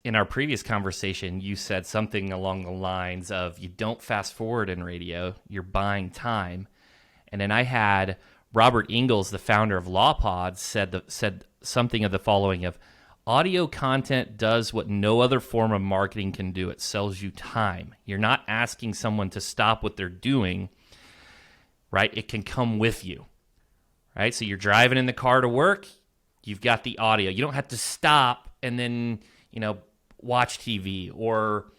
in our previous conversation, you said something along the lines of you don't fast forward in radio, you're buying time. And then I had Robert Ingalls, the founder of LawPod, said something of the following of audio content does what no other form of marketing can do. It sells you time. You're not asking someone to stop what they're doing, right? It can come with you, right? So you're driving in the car to work, you've got the audio. You don't have to stop and then, watch TV or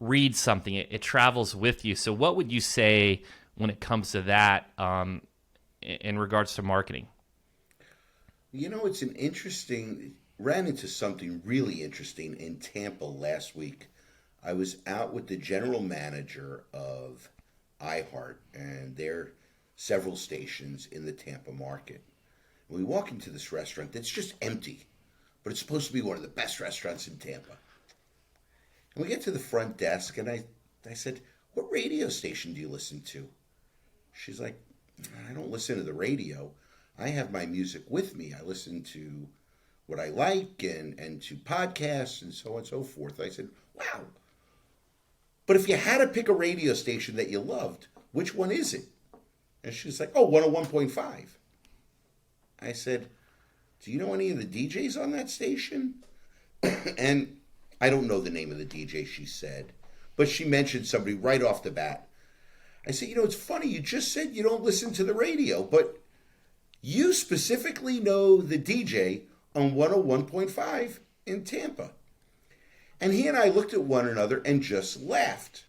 read something. It travels with you. So what would you say when it comes to that in regards to marketing? It's an interesting, ran into something really interesting in Tampa last week. I was out with the general manager of iHeart and their several stations in the Tampa market. We walk into this restaurant that's just empty, but it's supposed to be one of the best restaurants in Tampa. And we get to the front desk, and I said, "What radio station do you listen to?" She's like, "I don't listen to the radio. I have my music with me. I listen to what I like and to podcasts and so on and so forth." I said, "Wow. But if you had to pick a radio station that you loved, which one is it?" And she's like, "Oh, 101.5. I said, "Do you know any of the DJs on that station?" And I don't know the name of the DJ, she said, but she mentioned somebody right off the bat. I said, "It's funny, you just said you don't listen to the radio, but you specifically know the DJ on 101.5 in Tampa." And he and I looked at one another and just laughed.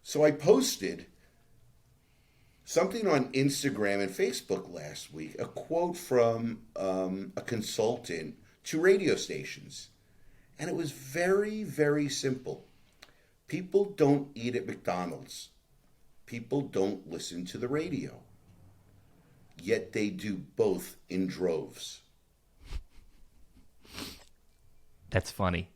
So I posted something on Instagram and Facebook last week, a quote from a consultant to radio stations. And it was very, very simple. People don't eat at McDonald's. People don't listen to the radio. Yet they do both in droves. That's funny.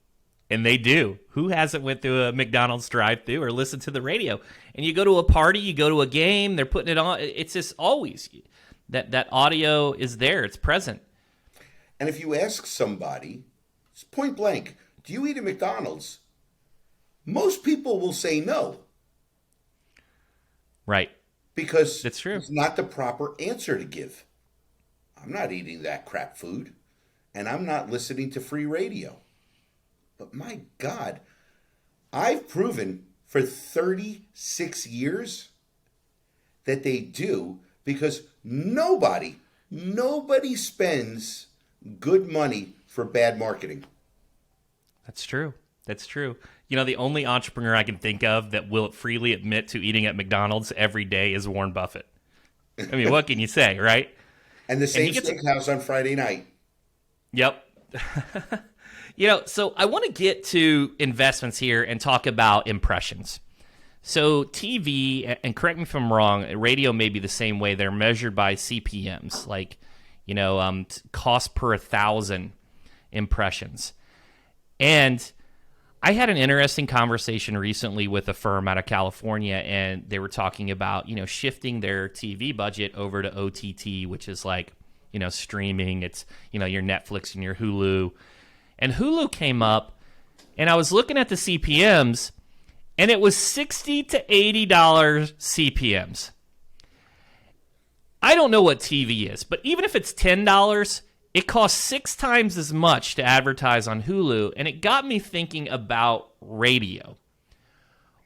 And they do. Who hasn't went through a McDonald's drive-thru or listened to the radio? And you go to a party, you go to a game, they're putting it on. It's just always that audio is there. It's present. And if you ask somebody, it's point blank, "Do you eat at McDonald's?" Most people will say no. Right. Because that's true. It's not the proper answer to give. I'm not eating that crap food, and I'm not listening to free radio. But my God, I've proven for 36 years that they do, because nobody spends good money for bad marketing. That's true. That's true. The only entrepreneur I can think of that will freely admit to eating at McDonald's every day is Warren Buffett. I mean, what can you say, right? And the same steakhouse on Friday night. Yep. So I want to get to investments here and talk about impressions. So TV, and correct me if I'm wrong, radio may be the same way. They're measured by CPMs, like, cost per 1,000 impressions. And I had an interesting conversation recently with a firm out of California, and they were talking about, shifting their TV budget over to OTT, which is like, streaming. It's, your Netflix and your Hulu. And Hulu came up, and I was looking at the CPMs, and it was $60 to $80 CPMs. I don't know what TV is, but even if it's $10, it costs 6 times as much to advertise on Hulu, and it got me thinking about radio.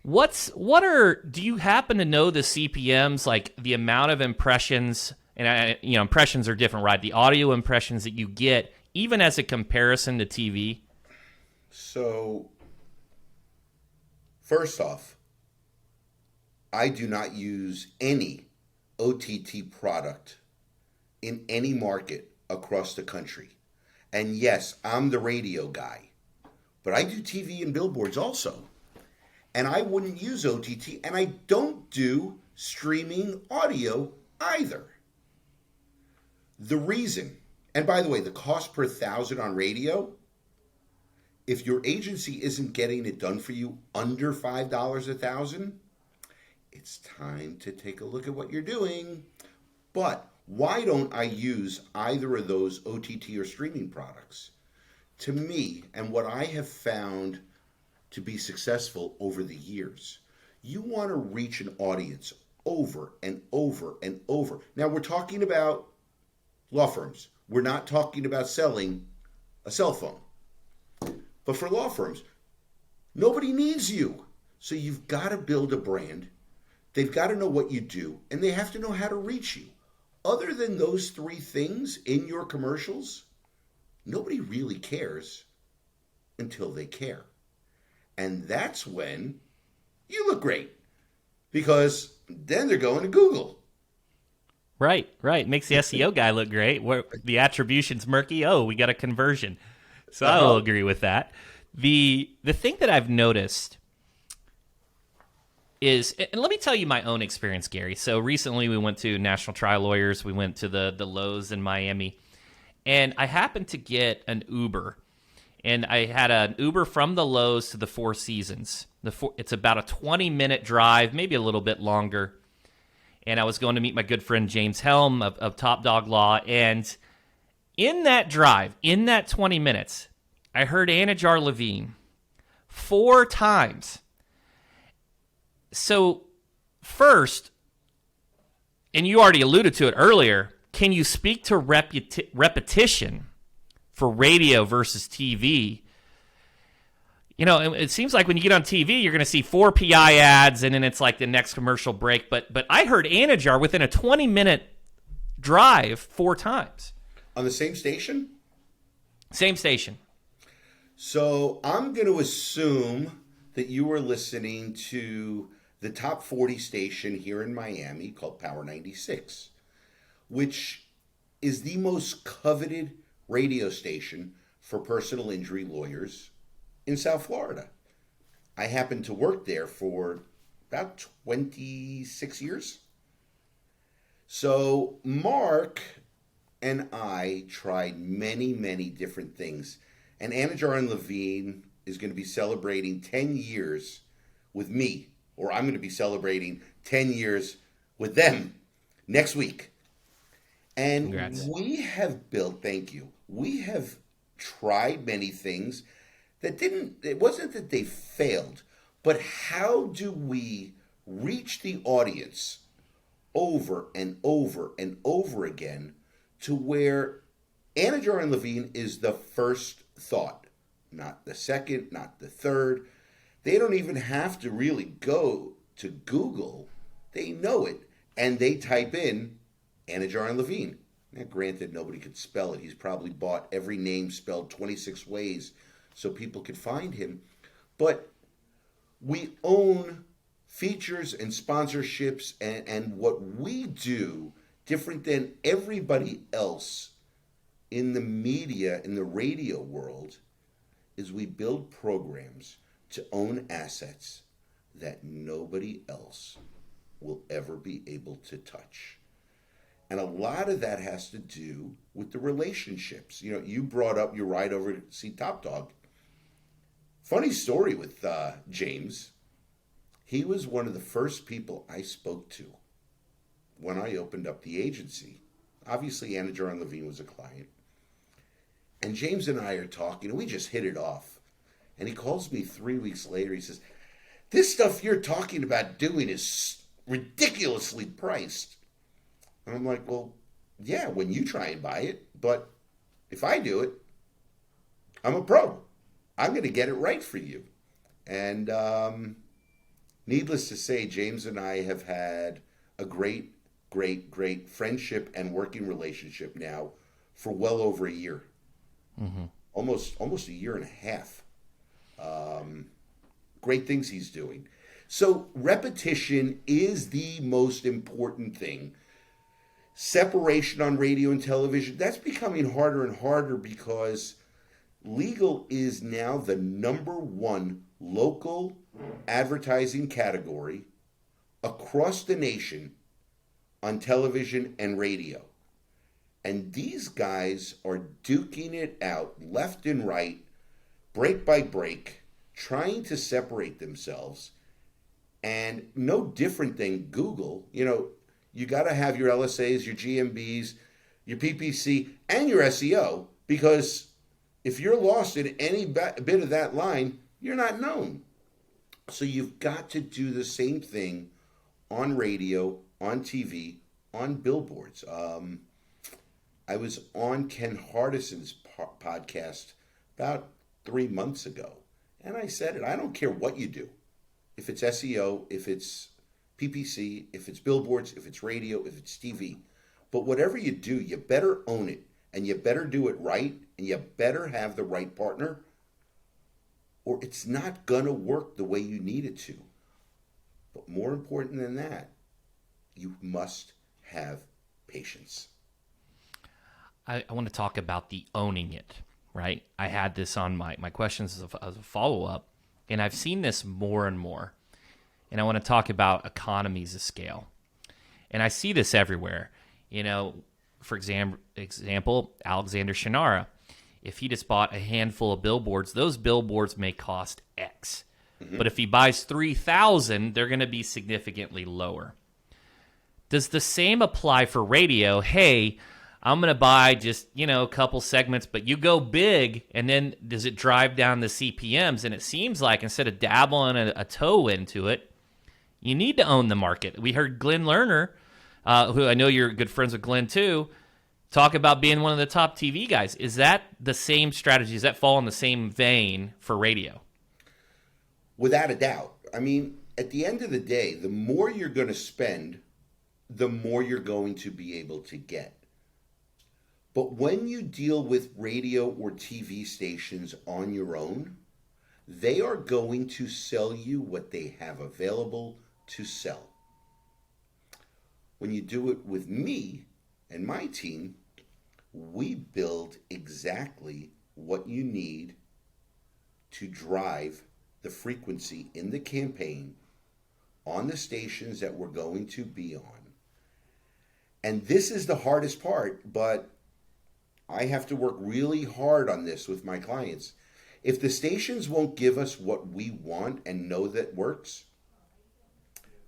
Do you happen to know the CPMs, like the amount of impressions, and impressions are different, right? The audio impressions that you get, even as a comparison to TV? So, first off, I do not use any OTT product in any market across the country. And yes, I'm the radio guy, but I do TV and billboards also. And I wouldn't use OTT, and I don't do streaming audio either. The reason, and by the way, the cost per 1,000 on radio, if your agency isn't getting it done for you under $5 a 1,000, it's time to take a look at what you're doing. But why don't I use either of those OTT or streaming products? To me, and what I have found to be successful over the years. You want to reach an audience over and over and over. Now, we're talking about law firms. We're not talking about selling a cell phone. But for law firms, nobody needs you. So you've got to build a brand. They've got to know what you do, and they have to know how to reach you. Other than those three things in your commercials, nobody really cares until they care. And that's when you look great, because then they're going to Google. Right. Makes the SEO guy look great. Where the attribution's murky. Oh, we got a conversion. So I will agree with that. The thing that I've noticed is, and let me tell you my own experience, Gary. So recently we went to National Trial Lawyers. We went to the Lowe's in Miami, and I happened to get an Uber. And I had an Uber from the Lowe's to the Four Seasons. It's about a 20-minute drive, maybe a little bit longer. And I was going to meet my good friend James Helm of Top Dog Law. And in that drive, in that 20 minutes, I heard Anajar Levine 4 times. So first, and you already alluded to it earlier, can you speak to repetition for radio versus TV? You know, it seems like when you get on TV, you're going to see 4 PI ads, and then it's like the next commercial break. But I heard Anajar within a 20-minute drive 4 times. On the same station? Same station. So I'm going to assume that you were listening to the top 40 station here in Miami called Power 96, which is the most coveted radio station for personal injury lawyers in South Florida. I happened to work there for about 26 years. So Mark and I tried many, many different things. And Anajar and Levine is going to be celebrating 10 years with me, or I'm going to be celebrating 10 years with them next week. And Congrats. we have built, thank you, we have tried many things that it wasn't that they failed, but how do we reach the audience over and over and over again to where Anajar and Levine is the first thought, not the second, not the third. They don't even have to really go to Google. They know it, and they type in Anajar and Levine. Now, granted, nobody could spell it. He's probably bought every name spelled 26 ways so people could find him. But we own features and sponsorships, and what we do different than everybody else in the media, in the radio world, is we build programs to own assets that nobody else will ever be able to touch. And a lot of that has to do with the relationships. You know, you brought up your ride over to see Top Dog. Funny story with James. He was one of the first people I spoke to when I opened up the agency. Obviously, Anajar and Levine was a client. And James and I are talking, and we just hit it off. And he calls me 3 weeks later. He says, "This stuff you're talking about doing is ridiculously priced." And I'm like, "Well, yeah, when you try and buy it. But if I do it, I'm a pro. I'm going to get it right for you." And needless to say, James and I have had a great, great, great friendship and working relationship now for well over a year. Mm-hmm. Almost a year and a half. Great things he's doing. So repetition is the most important thing. Separation on radio and television, that's becoming harder and harder because legal is now the #1 local advertising category across the nation on television and radio. And these guys are duking it out left and right, break by break, trying to separate themselves. And no different than Google. You know, you got to have your LSAs, your GMBs, your PPC, and your SEO, because if you're lost in any bit of that line, you're not known. So you've got to do the same thing on radio, on TV, on billboards. I was on Ken Hardison's podcast about 3 months ago, and I said it. I don't care what you do. If it's SEO, if it's PPC, if it's billboards, if it's radio, if it's TV. But whatever you do, you better own it, and you better do it right, and you better have the right partner, or it's not going to work the way you need it to. But more important than that, you must have patience. I want to talk about the owning it, right? I had this on my questions as a follow-up, and I've seen this more and more. And I want to talk about economies of scale. And I see this everywhere. You know, for example, Alexander Shinara, if he just bought a handful of billboards, those billboards may cost X. Mm-hmm. But if he buys 3,000, they're going to be significantly lower. Does the same apply for radio? Hey, I'm going to buy just, a couple segments, but you go big, and then does it drive down the CPMs? And it seems like instead of dabbling a toe into it, you need to own the market. We heard Glenn Lerner, who I know you're good friends with Glenn too, talk about being one of the top TV guys. Is that the same strategy? Does that fall in the same vein for radio? Without a doubt. I mean, at the end of the day, the more you're going to spend, the more you're going to be able to get. But when you deal with radio or TV stations on your own, they are going to sell you what they have available to sell. When you do it with me and my team, we build exactly what you need to drive the frequency in the campaign on the stations that we're going to be on. And this is the hardest part, but I have to work really hard on this with my clients. If the stations won't give us what we want and know that works,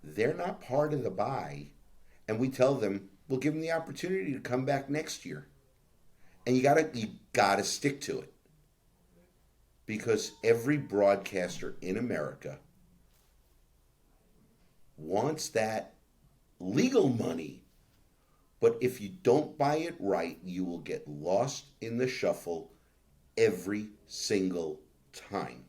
they're not part of the buy. And we tell them, we'll give them the opportunity to come back next year. And you gotta stick to it. Because every broadcaster in America wants that legal money. But if you don't buy it right, you will get lost in the shuffle every single time.